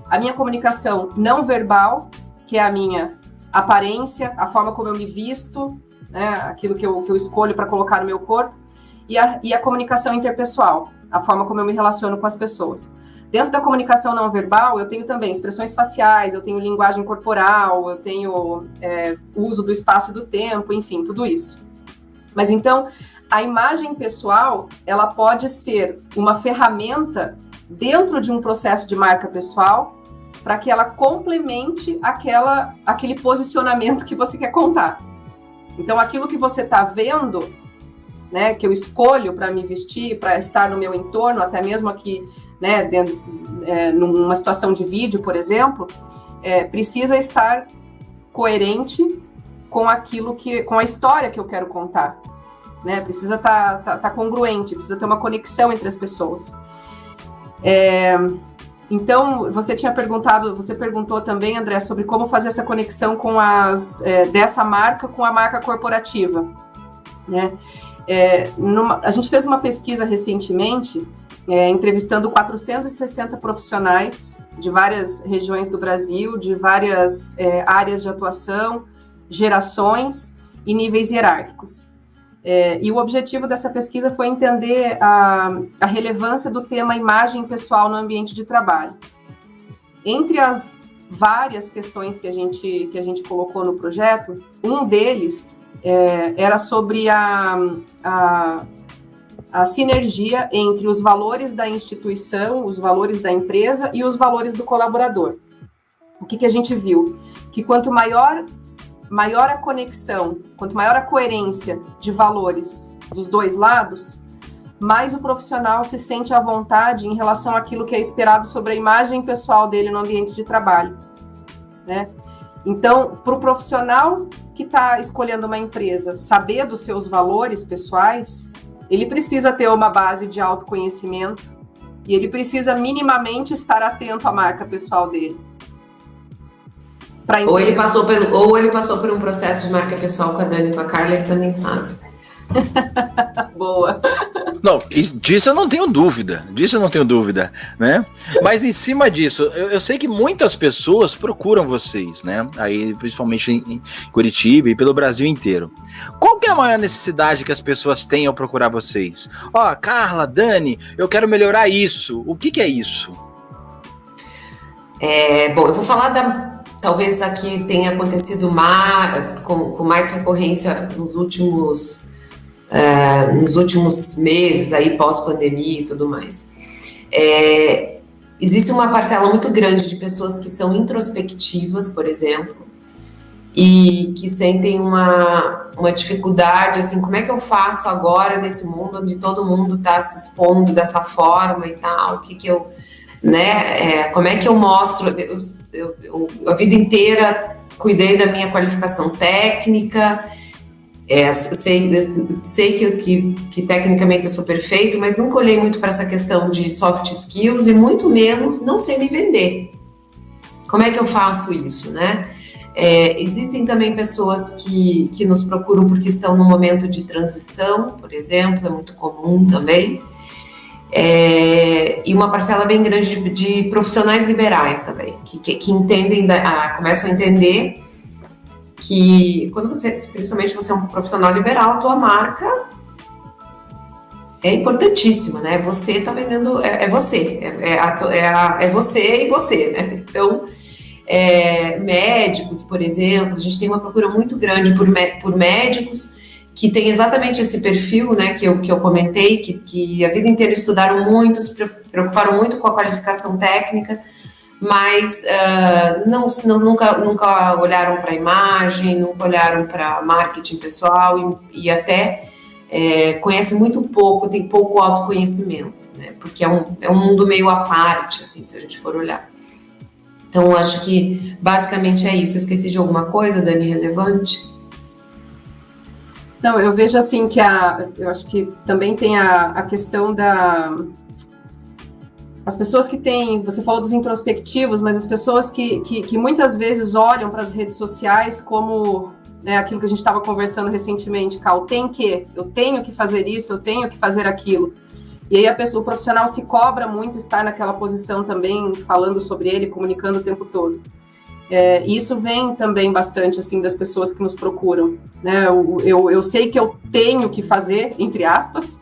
A minha comunicação não verbal, que é a minha aparência, a forma como eu me visto, né, aquilo que eu escolho para colocar no meu corpo, e a comunicação interpessoal, a forma como eu me relaciono com as pessoas. Dentro da comunicação não verbal, eu tenho também expressões faciais, eu tenho linguagem corporal, eu tenho uso do espaço e do tempo, enfim, tudo isso. Mas então, a imagem pessoal, ela pode ser uma ferramenta dentro de um processo de marca pessoal para que ela complemente aquele posicionamento que você quer contar. Então, aquilo que você está vendo, né, que eu escolho para me vestir, para estar no meu entorno, até mesmo aqui, né, numa situação de vídeo, por exemplo, precisa estar coerente com com a história que eu quero contar, né? Precisa estar congruente, precisa ter uma conexão entre as pessoas. Então, você perguntou também, André, sobre como fazer essa conexão com dessa marca com a marca corporativa, né? A gente fez uma pesquisa recentemente, entrevistando 460 profissionais de várias regiões do Brasil, de várias áreas de atuação, gerações e níveis hierárquicos. E o objetivo dessa pesquisa foi entender a relevância do tema imagem pessoal no ambiente de trabalho. Entre as várias questões que a gente colocou no projeto, um deles era sobre a sinergia entre os valores da instituição, os valores da empresa e os valores do colaborador. O que a gente viu? Que quanto maior a conexão, quanto maior a coerência de valores dos dois lados, mais o profissional se sente à vontade em relação àquilo que é esperado sobre a imagem pessoal dele no ambiente de trabalho, né? Então, para o profissional que está escolhendo uma empresa saber dos seus valores pessoais, ele precisa ter uma base de autoconhecimento e ele precisa minimamente estar atento à marca pessoal dele. Ou ele passou por um processo de marca pessoal com a Dani e com a Carla, ele também sabe. Boa. Não, disso eu não tenho dúvida, né? Mas em cima disso, eu sei que muitas pessoas procuram vocês, né? Aí, principalmente em Curitiba e pelo Brasil inteiro. Qual que é a maior necessidade que as pessoas têm ao procurar vocês? Carla, Dani, eu quero melhorar isso. O que é isso? Bom, eu vou falar talvez aqui tenha acontecido com mais recorrência nos últimos meses, aí pós-pandemia e tudo mais. Existe uma parcela muito grande de pessoas que são introspectivas, por exemplo, e que sentem uma dificuldade, assim, como é que eu faço agora nesse mundo onde todo mundo está se expondo dessa forma e tal, como é que eu mostro, eu a vida inteira cuidei da minha qualificação técnica, sei que tecnicamente eu sou perfeito, mas nunca olhei muito para essa questão de soft skills e muito menos não sei me vender. Como é que eu faço isso, né? Existem também pessoas que nos procuram porque estão num momento de transição, por exemplo, é muito comum também. E uma parcela bem grande de profissionais liberais também, que entendem, começam a entender que quando principalmente você é um profissional liberal, a tua marca é importantíssima, né? Você tá vendendo, é você, é você e você, né? Então, médicos, por exemplo, a gente tem uma procura muito grande por médicos que tem exatamente esse perfil, né, que eu comentei, que a vida inteira estudaram muito, se preocuparam muito com a qualificação técnica, mas nunca olharam para a imagem, nunca olharam para marketing pessoal e até conhecem muito pouco, tem pouco autoconhecimento, né, porque é um mundo meio à parte, assim, se a gente for olhar. Então, acho que basicamente é isso. Eu esqueci de alguma coisa, Dani, relevante? Não, eu vejo assim que eu acho que também tem a questão as pessoas que têm, você falou dos introspectivos, mas as pessoas que muitas vezes olham para as redes sociais como, né, aquilo que a gente estava conversando recentemente, Cal, eu tenho que fazer isso, eu tenho que fazer aquilo. E aí o profissional se cobra muito estar naquela posição também, falando sobre ele, comunicando o tempo todo. E isso vem também bastante, assim, das pessoas que nos procuram, né? Eu sei que eu tenho que fazer, entre aspas,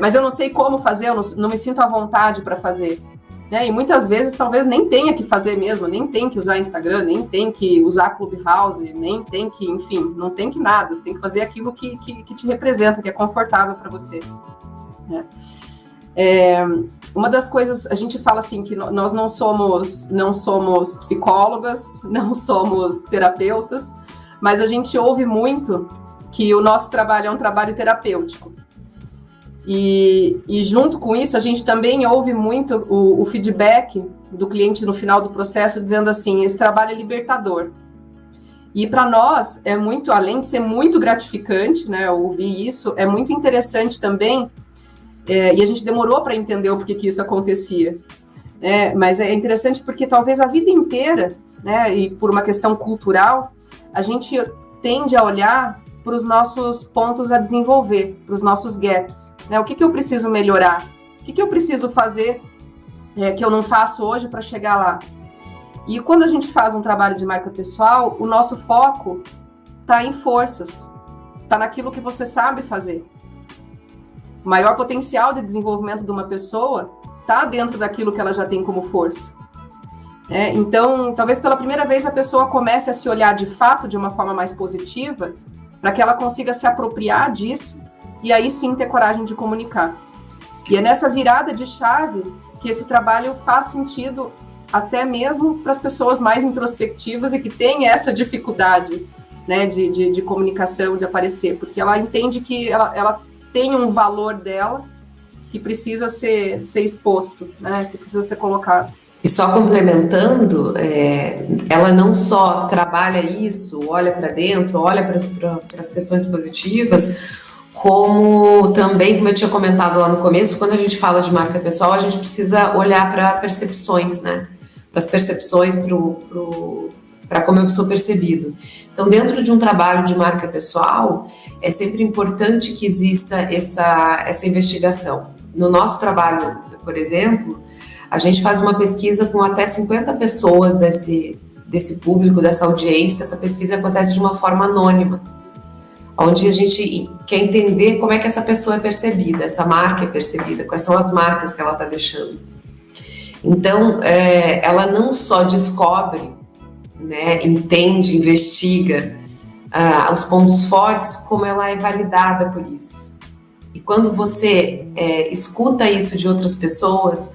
mas eu não sei como fazer, eu não me sinto à vontade para fazer, né? E muitas vezes talvez nem tenha que fazer mesmo, nem tem que usar Instagram, nem tem que usar Clubhouse, nem tem que, enfim, não tem que nada, você tem que fazer aquilo que te representa, que é confortável para você, né? Uma das coisas, a gente fala assim que nós não somos psicólogas, não somos terapeutas, mas a gente ouve muito que o nosso trabalho é um trabalho terapêutico. E junto com isso, a gente também ouve muito o feedback do cliente no final do processo, dizendo assim, esse trabalho é libertador. E para nós, é muito, além de ser muito gratificante, né, ouvir isso, é muito interessante também. E a gente demorou para entender o porquê que isso acontecia, né? Mas é interessante porque talvez a vida inteira, né, e por uma questão cultural, a gente tende a olhar para os nossos pontos a desenvolver, para os nossos gaps, né? O que eu preciso melhorar? O que eu preciso fazer que eu não faço hoje para chegar lá? E quando a gente faz um trabalho de marca pessoal, o nosso foco está em forças, está naquilo que você sabe fazer. O maior potencial de desenvolvimento de uma pessoa está dentro daquilo que ela já tem como força. Então, talvez pela primeira vez a pessoa comece a se olhar de fato de uma forma mais positiva, para que ela consiga se apropriar disso e aí sim ter coragem de comunicar. E é nessa virada de chave que esse trabalho faz sentido até mesmo para as pessoas mais introspectivas e que têm essa dificuldade, né, de comunicação, de aparecer, porque ela entende que ela tem um valor dela que precisa ser exposto, né? Que precisa ser colocado. E só complementando, ela não só trabalha isso, olha para dentro, olha para as questões positivas, como também, como eu tinha comentado lá no começo, quando a gente fala de marca pessoal, a gente precisa olhar para percepções, né? Para as percepções, para como eu sou percebido. Então, dentro de um trabalho de marca pessoal, é sempre importante que exista essa investigação. No nosso trabalho, por exemplo, a gente faz uma pesquisa com até 50 pessoas desse público, dessa audiência. Essa pesquisa acontece de uma forma anônima, onde a gente quer entender como é que essa pessoa é percebida, essa marca é percebida, quais são as marcas que ela está deixando. Então, ela não só descobre, né, entende, investiga os pontos fortes, como ela é validada por isso. E quando você escuta isso de outras pessoas,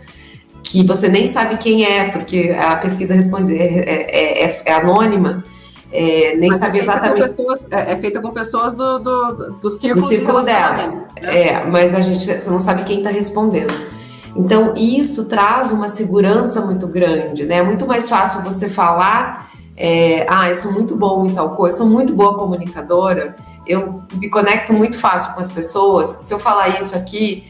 que você nem sabe quem é, porque a pesquisa é anônima, nem saber exatamente. É feita com pessoas do círculo, dela. Né? Mas você não sabe quem está respondendo. Então, isso traz uma segurança muito grande, né? É muito mais fácil você falar, eu sou muito bom em tal coisa, sou muito boa comunicadora, eu me conecto muito fácil com as pessoas. Se eu falar isso aqui,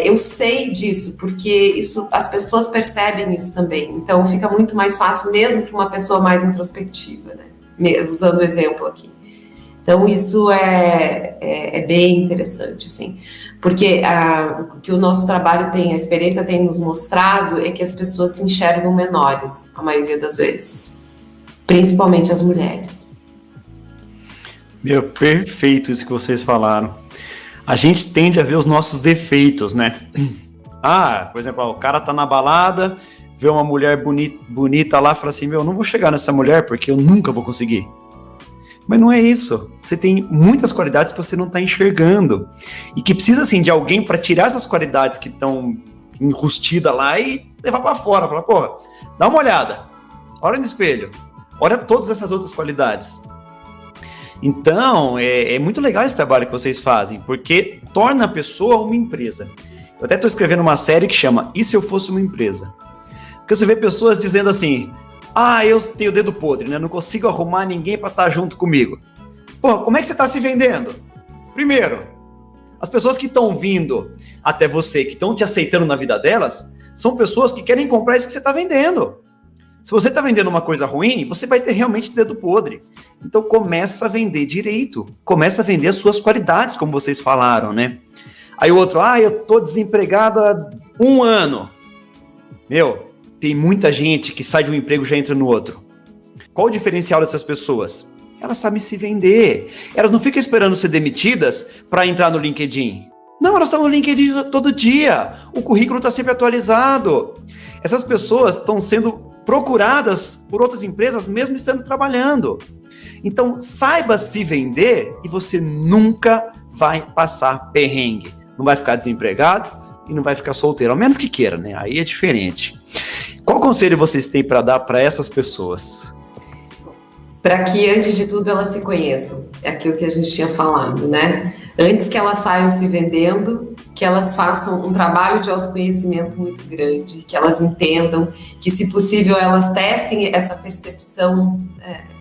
eu sei disso, porque as pessoas percebem isso também. Então, fica muito mais fácil mesmo para uma pessoa mais introspectiva, né? Usando o exemplo aqui. Então, isso é bem interessante, assim, porque o que o nosso trabalho a experiência tem nos mostrado é que as pessoas se enxergam menores, a maioria das vezes, principalmente as mulheres. Perfeito isso que vocês falaram. A gente tende a ver os nossos defeitos, né? Por exemplo, o cara tá na balada, vê uma mulher bonita lá, fala assim, não vou chegar nessa mulher porque eu nunca vou conseguir. Mas não é isso. Você tem muitas qualidades que você não está enxergando. E que precisa, assim, de alguém para tirar essas qualidades que estão enrustidas lá e levar para fora. Falar, dá uma olhada. Olha no espelho. Olha todas essas outras qualidades. Então, é muito legal esse trabalho que vocês fazem, porque torna a pessoa uma empresa. Eu até estou escrevendo uma série que chama E Se Eu Fosse Uma Empresa? Porque você vê pessoas dizendo assim, eu tenho o dedo podre, né? Não consigo arrumar ninguém para estar junto comigo. Como é que você está se vendendo? Primeiro, as pessoas que estão vindo até você, que estão te aceitando na vida delas, são pessoas que querem comprar isso que você está vendendo. Se você está vendendo uma coisa ruim, você vai ter realmente dedo podre. Então começa a vender direito. Começa a vender as suas qualidades, como vocês falaram, né? Aí o outro, eu tô desempregado há 1 ano. Tem muita gente que sai de um emprego e já entra no outro. Qual o diferencial dessas pessoas? Elas sabem se vender. Elas não ficam esperando ser demitidas para entrar no LinkedIn. Não, elas estão no LinkedIn todo dia. O currículo está sempre atualizado. Essas pessoas estão sendo procuradas por outras empresas, mesmo estando trabalhando. Então, saiba se vender e você nunca vai passar perrengue. Não vai ficar desempregado e não vai ficar solteiro, ao menos que queira, né? Aí é diferente. Qual conselho vocês têm para dar para essas pessoas? Para que, antes de tudo, elas se conheçam. É aquilo que a gente tinha falado, né? Antes que elas saiam se vendendo, que elas façam um trabalho de autoconhecimento muito grande, que elas entendam, que, se possível, elas testem essa percepção,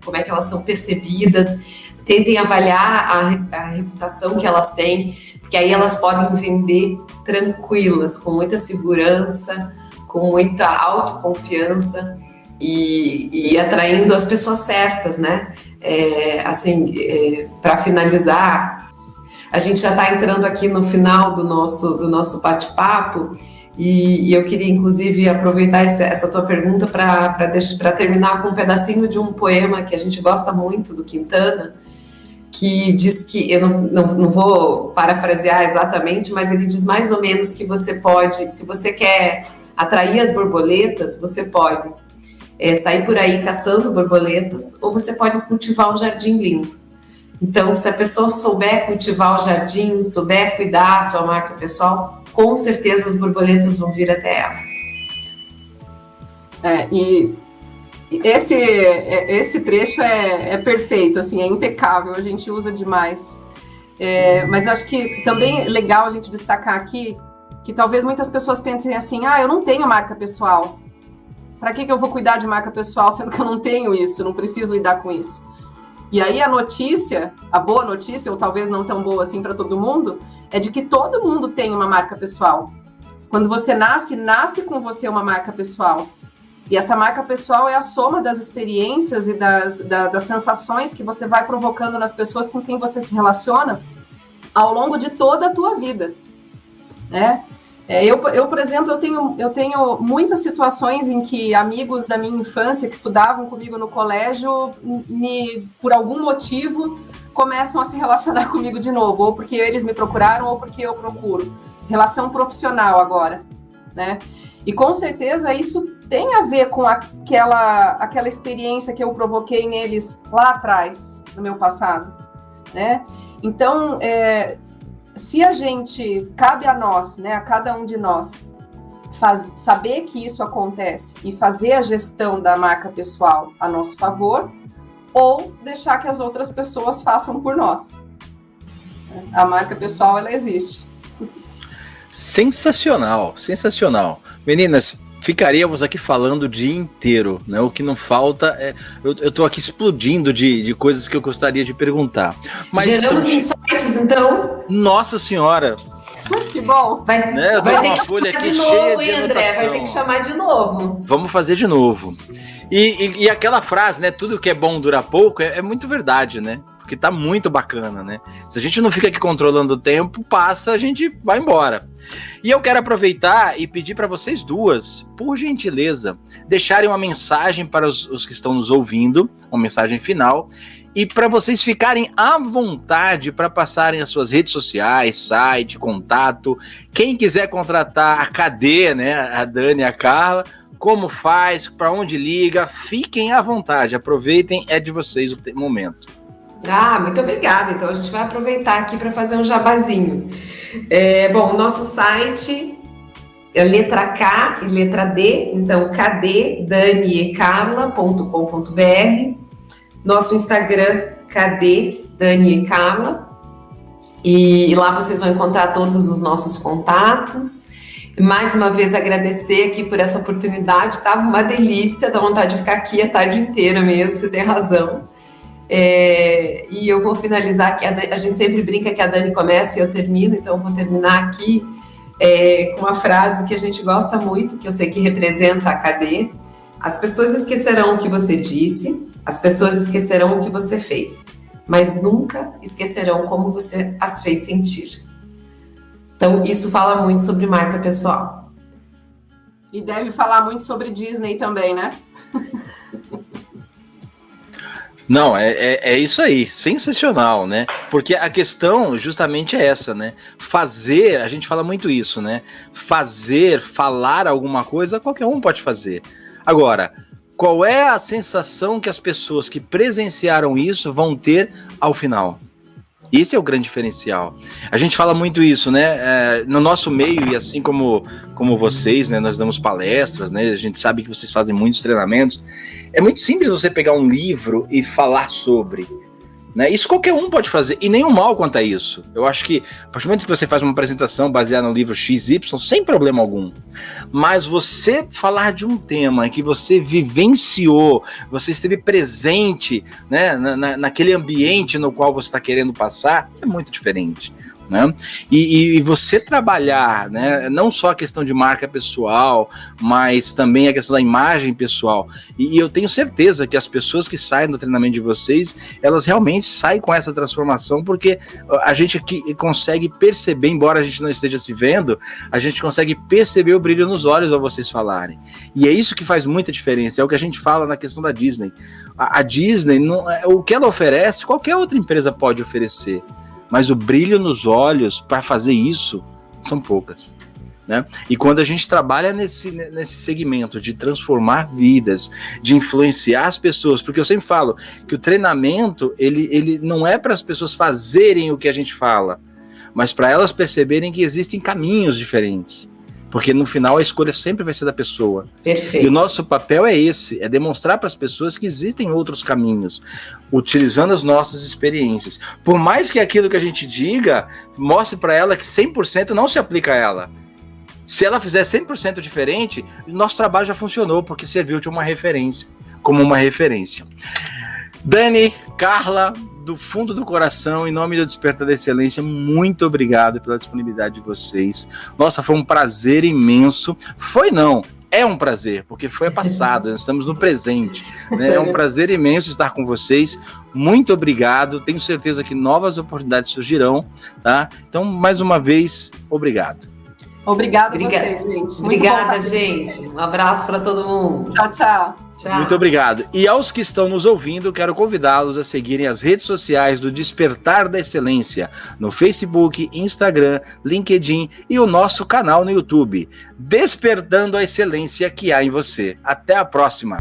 como é que elas são percebidas, tentem avaliar a reputação que elas têm, porque aí elas podem vender tranquilas, com muita segurança, com muita autoconfiança e atraindo as pessoas certas, né? Para finalizar, a gente já está entrando aqui no final do nosso bate-papo e eu queria, inclusive, aproveitar essa tua pergunta para terminar com um pedacinho de um poema que a gente gosta muito, do Quintana, que diz que, eu não vou parafrasear exatamente, mas ele diz mais ou menos que você pode, se você quer atrair as borboletas, você pode sair por aí caçando borboletas, ou você pode cultivar um jardim lindo. Então, se a pessoa souber cultivar o jardim, souber cuidar da sua marca pessoal, com certeza as borboletas vão vir até ela. E esse trecho é perfeito, assim, é impecável, a gente usa demais. Mas eu acho que também é legal a gente destacar aqui que talvez muitas pessoas pensem assim, eu não tenho marca pessoal. Para que eu vou cuidar de marca pessoal, sendo que eu não tenho isso, não preciso lidar com isso? E aí a boa notícia, ou talvez não tão boa assim para todo mundo, é de que todo mundo tem uma marca pessoal. Quando você nasce com você uma marca pessoal. E essa marca pessoal é a soma das experiências e das sensações que você vai provocando nas pessoas com quem você se relaciona ao longo de toda a tua vida, né? Eu, por exemplo, eu tenho muitas situações em que amigos da minha infância que estudavam comigo no colégio, por algum motivo, começam a se relacionar comigo de novo, ou porque eles me procuraram, ou porque eu procuro. Relação profissional agora, né? E com certeza isso tem a ver com aquela experiência que eu provoquei neles lá atrás, no meu passado, né? Então, cabe a nós, né, a cada um de nós, saber que isso acontece e fazer a gestão da marca pessoal a nosso favor, ou deixar que as outras pessoas façam por nós. A marca pessoal, ela existe. Sensacional, sensacional. Meninas, ficaríamos aqui falando o dia inteiro, né? O que não falta é... Eu tô aqui explodindo de coisas que eu gostaria de perguntar. Mas, geramos insights, então. Nossa Senhora! Que bom! Vai ter que folha chamar aqui de cheia novo, de hein, André? anotação. Vai ter que chamar de novo. Vamos fazer de novo. E aquela frase, né? Tudo que é bom dura pouco, é muito verdade, né? Porque tá muito bacana, né? Se a gente não fica aqui controlando o tempo, passa, a gente vai embora. E eu quero aproveitar e pedir para vocês duas, por gentileza, deixarem uma mensagem para os que estão nos ouvindo, uma mensagem final, e para vocês ficarem à vontade para passarem as suas redes sociais, site, contato. Quem quiser contratar a KD, né? A Dani e a Carla, como faz, para onde liga, fiquem à vontade, aproveitem, é de vocês o momento. Muito obrigada. Então a gente vai aproveitar aqui para fazer um jabazinho. Bom, o nosso site é letra K e letra D, então kddanicarla.com.br. Nosso Instagram, KD Dani e Carla. E lá vocês vão encontrar todos os nossos contatos. Mais uma vez agradecer aqui por essa oportunidade, estava uma delícia, dá vontade de ficar aqui a tarde inteira mesmo, você tem razão. E eu vou finalizar aqui, a gente sempre brinca que a Dani começa e eu termino, então eu vou terminar aqui com uma frase que a gente gosta muito, que eu sei que representa a KD. As pessoas esquecerão o que você disse, as pessoas esquecerão o que você fez, mas nunca esquecerão como você as fez sentir. Então, isso fala muito sobre marca pessoal. E deve falar muito sobre Disney também, né? Não, é isso aí, sensacional, né? Porque a questão justamente é essa, né? Fazer, a gente fala muito isso, né? Falar alguma coisa, qualquer um pode fazer. Agora, qual é a sensação que as pessoas que presenciaram isso vão ter ao final? Esse é o grande diferencial. A gente fala muito isso, né? No nosso meio, e assim como vocês, né? Nós damos palestras, né? A gente sabe que vocês fazem muitos treinamentos. É muito simples você pegar um livro e falar sobre, né? Isso qualquer um pode fazer, e nenhum mal quanto a isso. Eu acho que, a partir do momento que você faz uma apresentação baseada no livro XY, sem problema algum. Mas você falar de um tema que você vivenciou, você esteve presente, né, naquele ambiente no qual você está querendo passar, é muito diferente. Né? E você trabalhar, né, não só a questão de marca pessoal, mas também a questão da imagem pessoal. E eu tenho certeza que as pessoas que saem do treinamento de vocês, elas realmente saem com essa transformação, porque a gente aqui consegue perceber, embora a gente não esteja se vendo, a gente consegue perceber o brilho nos olhos ao vocês falarem. E é isso que faz muita diferença, é o que a gente fala na questão da Disney. A Disney, o que ela oferece, qualquer outra empresa pode oferecer. Mas o brilho nos olhos para fazer isso são poucas, né? E quando a gente trabalha nesse segmento de transformar vidas, de influenciar as pessoas, porque eu sempre falo que o treinamento ele não é para as pessoas fazerem o que a gente fala, mas para elas perceberem que existem caminhos diferentes. Porque no final a escolha sempre vai ser da pessoa. Perfeito. E o nosso papel é esse, é demonstrar para as pessoas que existem outros caminhos, utilizando as nossas experiências. Por mais que aquilo que a gente diga, mostre para ela que 100% não se aplica a ela. Se ela fizer 100% diferente, nosso trabalho já funcionou, porque serviu de uma referência, como uma referência. Dani, Carla, do fundo do coração, em nome do Despertar da Excelência, muito obrigado pela disponibilidade de vocês. Nossa, foi um prazer imenso. É um prazer, porque foi passado, nós estamos no presente. Né? É um prazer imenso estar com vocês. Muito obrigado. Tenho certeza que novas oportunidades surgirão. Tá? Então, mais uma vez, obrigado. Obrigada a vocês, gente. Muito obrigada, gente. Um abraço para todo mundo. Tchau, tchau. Tchau. Muito obrigado. E aos que estão nos ouvindo, quero convidá-los a seguirem as redes sociais do Despertar da Excelência, no Facebook, Instagram, LinkedIn e o nosso canal no YouTube. Despertando a excelência que há em você. Até a próxima.